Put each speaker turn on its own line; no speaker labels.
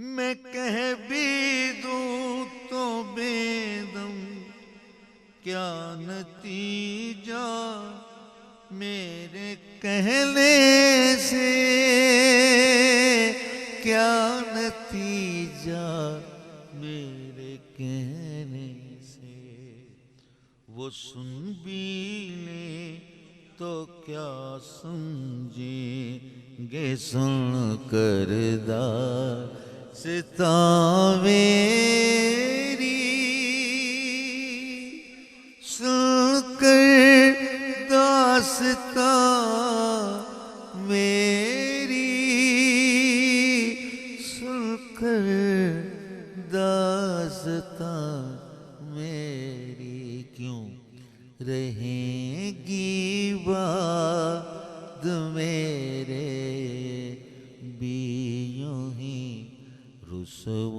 میں کہہ بھی دوں تو بے دم کیا نتیجہ میرے کہنے سے، کیا نتیجہ میرے کہنے سے۔ وہ سن بھی لے تو کیا سمجھیں گے سن کر داستاں میری، سن کر داستاں میری، سن کر داستاں میری۔ کیوں رہیں گی بات میرے بھی یوں ہی رسوائیاں